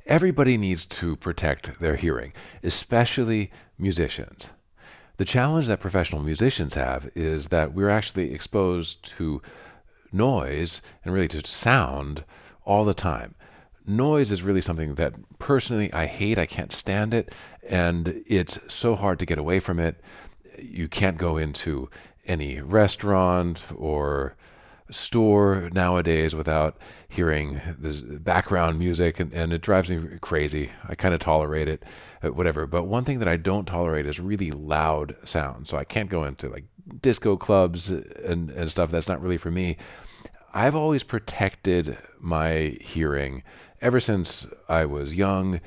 Everybody needs to protect their hearing, especially musicians. The challenge that professional musicians have is that we're actually exposed to noise and really to sound all the time. Noise is really something that personally I hate. I can't stand it. And it's so hard to get away from it. You can't go into any restaurant or store nowadays without hearing this background music, and it drives me crazy. I kind of tolerate it, whatever. But one thing that I don't tolerate is really loud sound. So I can't go into like disco clubs and stuff. That's not really for me. I've always protected my hearing ever since I was young,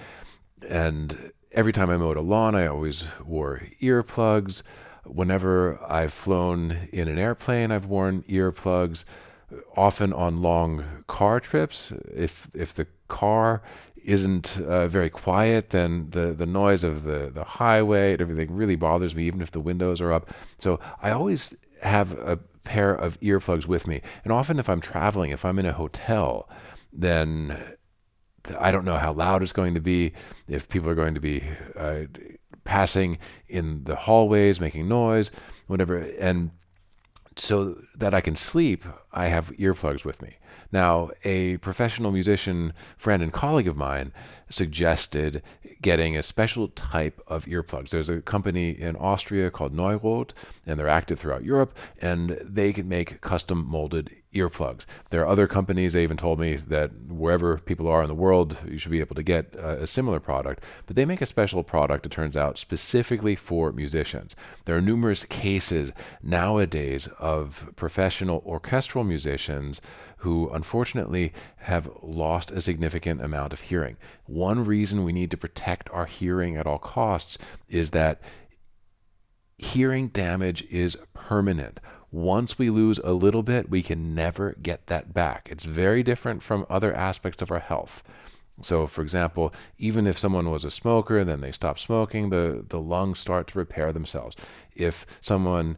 and every time I mowed a lawn, I always wore earplugs. Whenever I've flown in an airplane, I've worn earplugs. Often on long car trips, if the car isn't very quiet, then the noise of the highway and everything really bothers me, even if the windows are up. So I always have a pair of earplugs with me. And often if I'm traveling, if I'm in a hotel, then I don't know how loud it's going to be, if people are going to be passing in the hallways, making noise, whatever. And so that I can sleep, I have earplugs with me. Now, a professional musician friend and colleague of mine suggested getting a special type of earplugs. There's a company in Austria called Neurot, and they're active throughout Europe, and they can make custom molded earplugs. There are other companies, they even told me that wherever people are in the world, you should be able to get a similar product, but they make a special product, it turns out, specifically for musicians. There are numerous cases nowadays of professional orchestral musicians who unfortunately have lost a significant amount of hearing. One reason we need to protect our hearing at all costs is that hearing damage is permanent. Once we lose a little bit, we can never get that back. It's very different from other aspects of our health. So, for example, even if someone was a smoker and then they stop smoking, the lungs start to repair themselves. If someone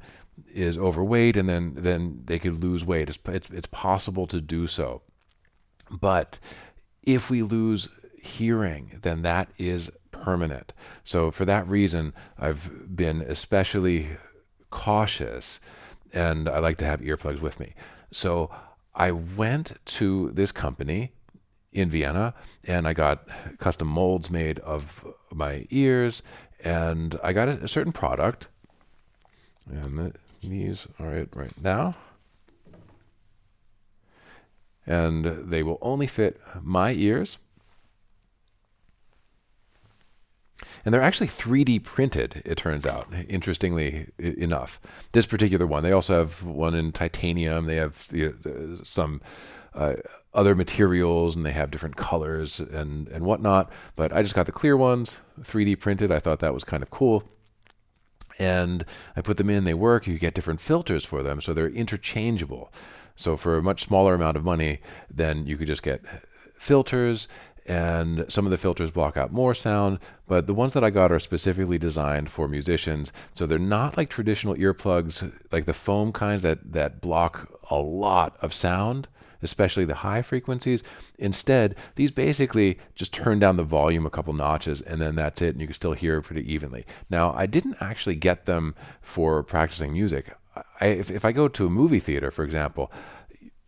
is overweight and then they could lose weight, it's possible to do so. But if we lose hearing, then that is permanent. So for that reason, I've been especially cautious, and I like to have earplugs with me. So I went to this company in Vienna and I got custom molds made of my ears, and I got a certain product. And these are it right now. And they will only fit my ears. And they're actually 3D printed, it turns out, interestingly enough. This particular one. They also have one in titanium. They have some other materials, and they have different colors and whatnot. But I just got the clear ones, 3D printed. I thought that was kind of cool. And I put them in, they work. You get different filters for them, so they're interchangeable. So for a much smaller amount of money, then you could just get filters, and some of the filters block out more sound, but the ones that I got are specifically designed for musicians. So they're not like traditional earplugs, like the foam kinds that block a lot of sound, especially the high frequencies. Instead, these basically just turn down the volume a couple notches, and then that's it, and you can still hear pretty evenly. Now, I didn't actually get them for practicing music. If I go to a movie theater, for example,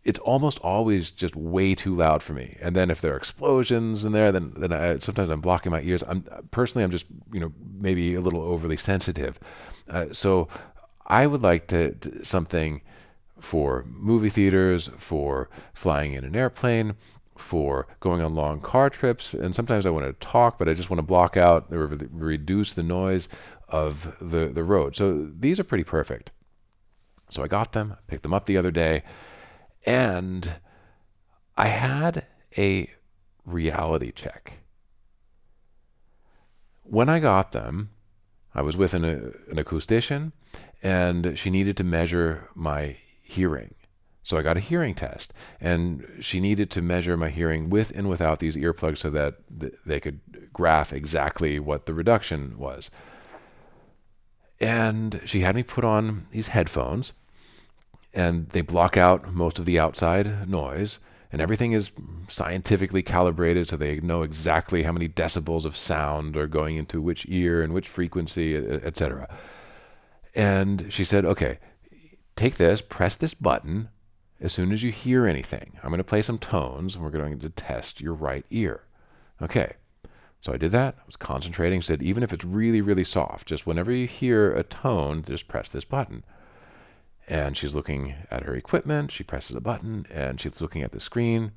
it's almost always just way too loud for me. And then if there are explosions in there, then sometimes I'm blocking my ears. I'm just maybe a little overly sensitive. So I would like to something for movie theaters, for flying in an airplane, for going on long car trips, and sometimes I want to talk, but I just want to block out or reduce the noise of the road. So these are pretty perfect. So I got them, picked them up the other day, and I had a reality check. When I got them, I was with an acoustician, and she needed to measure my hearing. So I got a hearing test, and she needed to measure my hearing with and without these earplugs so that they could graph exactly what the reduction was. And she had me put on these headphones, and they block out most of the outside noise. And everything is scientifically calibrated so they know exactly how many decibels of sound are going into which ear and which frequency, etc. And she said, okay, take this, press this button as soon as you hear anything. I'm going to play some tones and we're going to test your right ear. Okay. So I did that. I was concentrating. Said, even if it's really, really soft, just whenever you hear a tone, just press this button. And she's looking at her equipment. She presses a button and she's looking at the screen.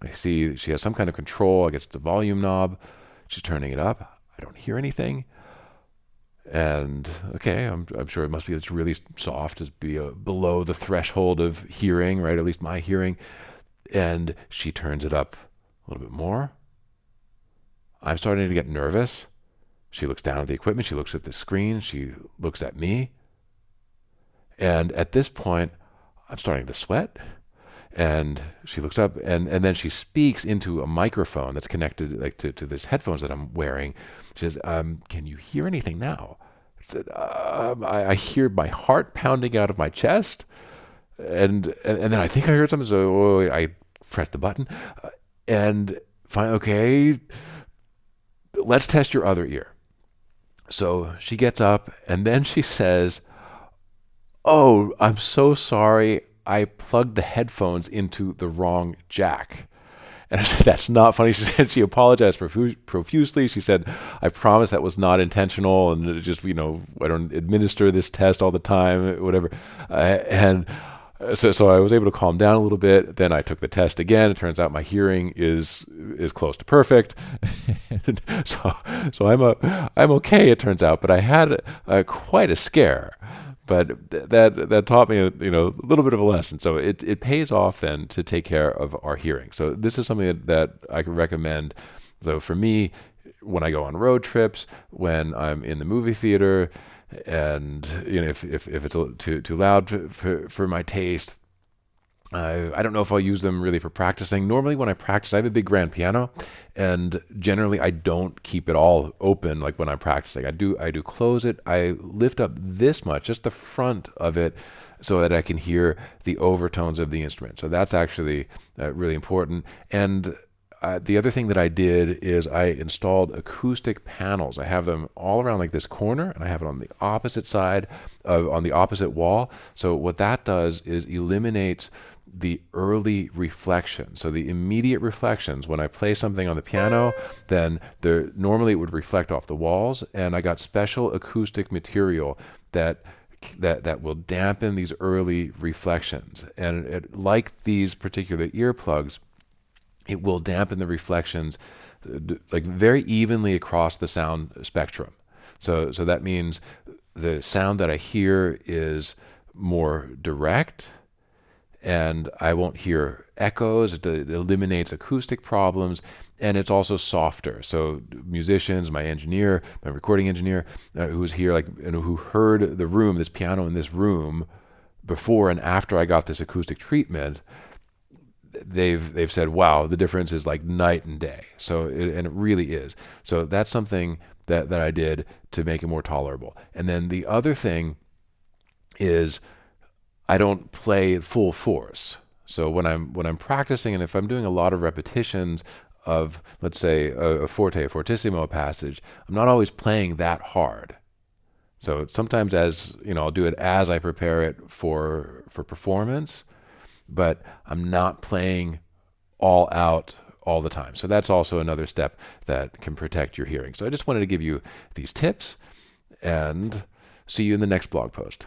I see she has some kind of control. I guess it's a volume knob. She's turning it up. I don't hear anything. And okay, I'm sure it must be it's really soft, to be below the threshold of hearing, right? At least my hearing. And she turns it up a little bit more. I'm starting to get nervous. She looks down at the equipment. She looks at the screen. She looks at me. And at this point, I'm starting to sweat. And she looks up and then she speaks into a microphone that's connected like to this headphones that I'm wearing. She says, can you hear anything now? I said, I hear my heart pounding out of my chest. And then I think I heard something. So I pressed the button and fine. Okay. Let's test your other ear. So she gets up and then she says, oh, I'm so sorry. I plugged the headphones into the wrong jack. And I said, that's not funny. She said she apologized profusely. She said, I promise that was not intentional. And it just, I don't administer this test all the time, whatever. So I was able to calm down a little bit. Then I took the test again. It turns out my hearing is close to perfect. so I'm okay, it turns out. But I had quite a scare. But that taught me a little bit of a lesson. So it pays off then to take care of our hearing. So this is something that I can recommend. So for me, when I go on road trips, when I'm in the movie theater, and if it's too loud for my taste, I don't know if I'll use them really for practicing. Normally when I practice, I have a big grand piano, and generally I don't keep it all open like when I'm practicing. I do close it. I lift up this much, just the front of it, so that I can hear the overtones of the instrument. So that's actually really important. And the other thing that I did is I installed acoustic panels. I have them all around like this corner, and I have it on the opposite side, on the opposite wall. So what that does is eliminates the early reflection. So the immediate reflections, when I play something on the piano, then normally it would reflect off the walls, and I got special acoustic material that will dampen these early reflections. And like these particular earplugs, it will dampen the reflections like very evenly across the sound spectrum. So that means the sound that I hear is more direct, and I won't hear echoes. It eliminates acoustic problems, and it's also softer. So musicians, my recording engineer, who was here, who heard this piano in this room before and after I got this acoustic treatment, they've said, wow, the difference is like night and day. So and it really is. So that's something that I did to make it more tolerable. And then the other thing is I don't play at full force. So when I'm practicing, and if I'm doing a lot of repetitions of, let's say, a fortissimo passage, I'm not always playing that hard. So sometimes, I'll do it as I prepare it for performance, but I'm not playing all out all the time. So that's also another step that can protect your hearing. So I just wanted to give you these tips, and see you in the next blog post.